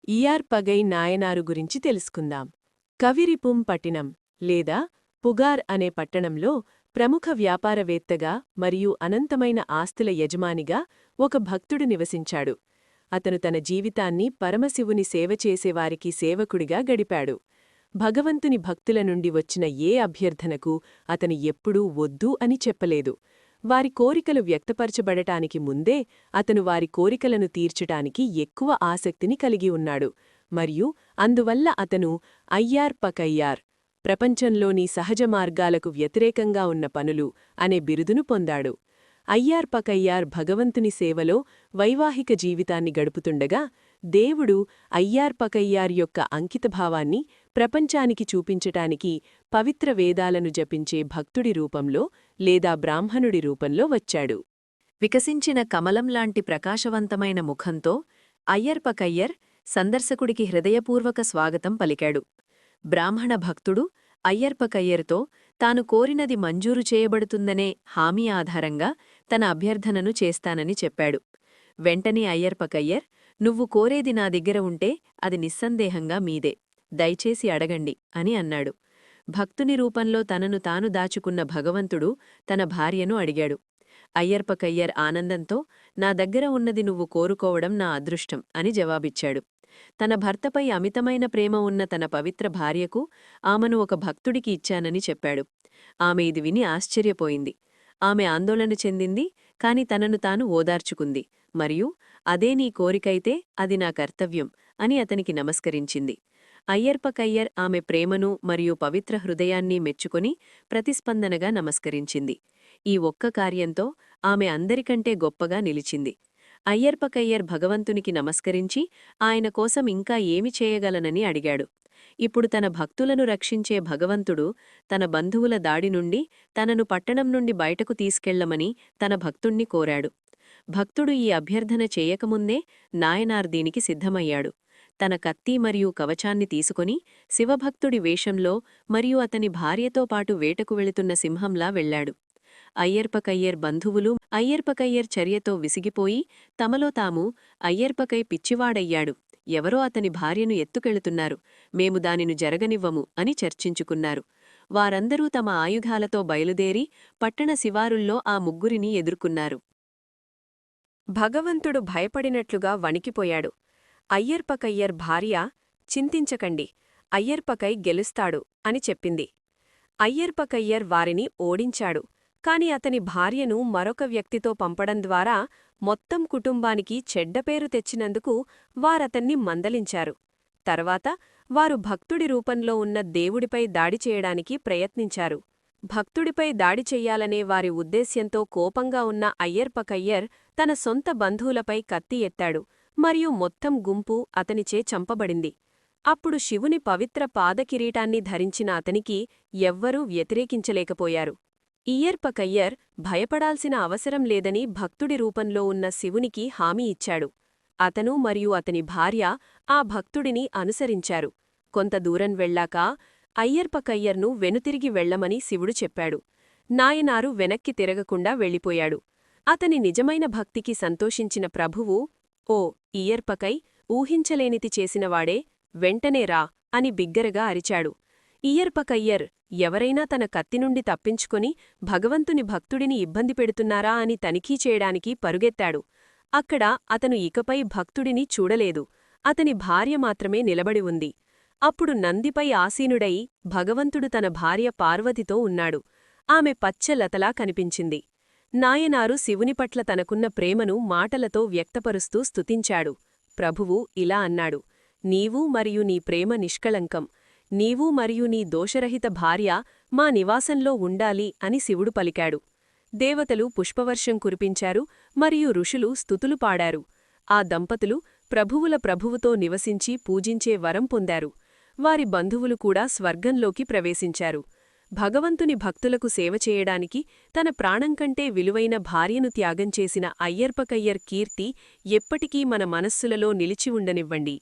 ER పగై Nayanar గురించి తెలుసుకుందాం. కవిరిపుం పట్టినం లేదా పుగార్ అనే పట్టణంలో ప్రముఖ వ్యాపారవేత్తగా మరియు అనంతమైన ఆస్తుల యజమానిగా ఒక భక్తుడు నివసించాడు. అతను తన జీవితాన్ని పరమశివుని సేవ చేసేవారికి సేవకుడిగా గడిపాడు. భగవంతుని భక్తుల నుండి వచ్చిన ఏ అభ్యర్థనకు అతను ఎప్పుడూ వద్దు అని చెప్పలేదు. వారి కోరికలు వ్యక్తపరచబడటానికి ముందే అతను వారి కోరికలను తీర్చటానికి ఎక్కువ ఆసక్తిని కలిగి ఉన్నాడు. మరియు అందువల్ల అతను అయ్యార్ పకయ్యార్, ప్రపంచంలోని సహజ మార్గాలకు వ్యతిరేకంగా ఉన్న పనులు అనే బిరుదును పొందాడు. అయ్యార్ పకయ్యార్ భగవంతుని సేవలో వైవాహిక జీవితాన్ని గడుపుతుండగా దేవుడు అయ్యార్ పకయ్యార్ యొక్క అంకితభావాన్ని ప్రపంచానికి చూపించటానికి పవిత్ర వేదాలను జపించే భక్తుడి రూపంలో లేదా బ్రాహ్మణుడి రూపంలో వచ్చాడు. వికసించిన కమలంలాంటి ప్రకాశవంతమైన ముఖంతో అయ్యర్ పకయ్యర్ సందర్శకుడికి హృదయపూర్వక స్వాగతం పలికాడు. బ్రాహ్మణ భక్తుడు అయ్యర్ పకయ్యర్తో తాను కోరినది మంజూరు చేయబడుతుందనే హామీ ఆధారంగా తన అభ్యర్థనను చేస్తానని చెప్పాడు. వెంటనే అయ్యర్ పకయ్యర్, నువ్వు కోరేది నా దగ్గర ఉంటే అది నిస్సందేహంగా మీదే, దయచేసి అడగండి అని అన్నాడు. భక్తుని రూపంలో తనను తాను దాచుకున్న భగవంతుడు తన భార్యను అడిగాడు. అయ్యర్ పకయ్యర్ ఆనందంతో, నా దగ్గర ఉన్నది నువ్వు కోరుకోవడం నా అదృష్టం అని జవాబిచ్చాడు. తన భర్తపై అమితమైన ప్రేమ ఉన్న తన పవిత్ర భార్యకు ఆమెను ఒక భక్తుడికి ఇచ్చానని చెప్పాడు. ఆమె ఇది విని ఆశ్చర్యపోయింది. ఆమె ఆందోళన చెందింది, కాని తనను తాను ఓదార్చుకుంది మరియు అదే నీ కోరికైతే అది నా కర్తవ్యం అని అతనికి నమస్కరించింది. అయ్యర్ పకయ్యర్ ఆమె ప్రేమను మరియు పవిత్ర హృదయాన్ని మెచ్చుకొని ప్రతిస్పందనగా నమస్కరించింది. ఈ ఒక్క కార్యంతో ఆమె అందరికంటే గొప్పగా నిలిచింది. అయ్యర్ పకయ్యర్ భగవంతునికి నమస్కరించి ఆయన కోసం ఇంకా ఏమి చేయగలనని అడిగాడు. ఇప్పుడు తన భక్తులను రక్షించే భగవంతుడు తన బంధువుల దాడి నుండి తనను పట్టణం నుండి బయటకు తీసుకెళ్లమని తన భక్తుణ్ణి కోరాడు. భక్తుడు ఈ అభ్యర్థన చేయకముందే నాయనార్ దీనికి సిద్ధమయ్యాడు. తన కత్తి మరియు కవచాన్ని తీసుకుని శివభక్తుడి వేషంలో మరియు అతని భార్యతో పాటు వేటకు వెళుతున్న సింహంలా వెళ్లాడు. అయ్యర్ పకయ్యర్ బంధువులు అయ్యర్ పకయ్యర్ చర్యతో విసిగిపోయి తమలో తాము, అయ్యర్ పకయ్ పిచ్చివాడయ్యాడు, ఎవరో అతని భార్యను ఎత్తుకెళుతున్నారు, మేము దానిని జరగనివ్వము అని చర్చించుకున్నారు. వారందరూ తమ ఆయుధాలతో బయలుదేరి పట్టణ శివారుల్లో ఆ ముగ్గురిని ఎదుర్కొన్నారు. భగవంతుడు భయపడినట్లుగా వణికిపోయాడు. అయ్యర్ పకయ్యర్ భార్య, చింతించకండి, అయ్యర్ పకయ్ గెలుస్తాడు అని చెప్పింది. అయ్యర్ పకయ్యర్ వారిని ఓడించాడు. కాని అతని భార్యను మరొక వ్యక్తితో పంపడం ద్వారా మొత్తం కుటుంబానికి చెడ్డపేరు తెచ్చినందుకు వారతన్ని మందలించారు. తర్వాత వారు భక్తుడి రూపంలో ఉన్న దేవుడిపై దాడి చేయడానికి ప్రయత్నించారు. భక్తుడిపై దాడి చెయ్యాలనే వారి ఉద్దేశ్యంతో కోపంగా ఉన్న అయ్యర్ పకయ్యర్ తన సొంత బంధువులపై కత్తి ఎత్తాడు మరియు మొత్తం గుంపు అతనిచే చంపబడింది. అప్పుడు శివుని పవిత్ర పాదకిరీటాన్ని ధరించిన అతనికి ఎవ్వరూ వ్యతిరేకించలేకపోయారు. అయ్యర్ పకయ్యర్ భయపడాల్సిన అవసరం లేదని భక్తుడి రూపంలో ఉన్న శివునికి హామీ ఇచ్చాడు. అతను మరియు అతని భార్య ఆ భక్తుడిని అనుసరించారు. కొంత దూరం వెళ్లాక అయ్యర్ పకయ్యర్ను వెనుతిరిగి వెళ్లమని శివుడు చెప్పాడు. నాయనారు వెనక్కి తిరగకుండా వెళ్ళిపోయాడు. అతని నిజమైన భక్తికి సంతోషించిన ప్రభువు, ఓ అయ్యర్ పకయ్, ఊహించలేనిది చేసినవాడే, వెంటనే రా అని బిగ్గరగా అరిచాడు. అయ్యర్ పకయ్యర్ ఎవరైనా తన కత్తి నుండి తప్పించుకొని భగవంతుని భక్తుడిని ఇబ్బంది పెడుతున్నారా అని తనిఖీ చేయడానికి పరుగెత్తాడు. అక్కడ అతను ఇకపై భక్తుడిని చూడలేదు. అతని భార్య మాత్రమే నిలబడి ఉంది. అప్పుడు నందిపై ఆసీనుడై భగవంతుడు తన భార్య పార్వతితో ఉన్నాడు. ఆమె పచ్చలతలా కనిపించింది. నాయనారు శివునిపట్ల తనకున్న ప్రేమను మాటలతో వ్యక్తపరుస్తూ స్తుతించాడు. ప్రభువు ఇలా అన్నాడు, నీవు మరియు నీ ప్రేమ నిష్కళంకం, నీవు మరియు నీ దోషరహిత భార్య మా నివాసంలో ఉండాలి అని శివుడు పలికాడు. దేవతలు పుష్పవర్షం కురిపించారు మరియు ఋషులు స్తుతులు పాడారు. ఆ దంపతులు ప్రభువుల ప్రభువుతో నివసించి పూజించే వరం పొందారు. వారి బంధువులు కూడా స్వర్గంలోకి ప్రవేశించారు. భగవంతుని భక్తులకు సేవ చేయడానికి తన ప్రాణం కంటే విలువైన భార్యను త్యాగం చేసిన అయ్యర్ పకయ్యర్ కీర్తి ఎప్పటికీ మన మనస్సులలో నిలిచి ఉండనివ్వండి.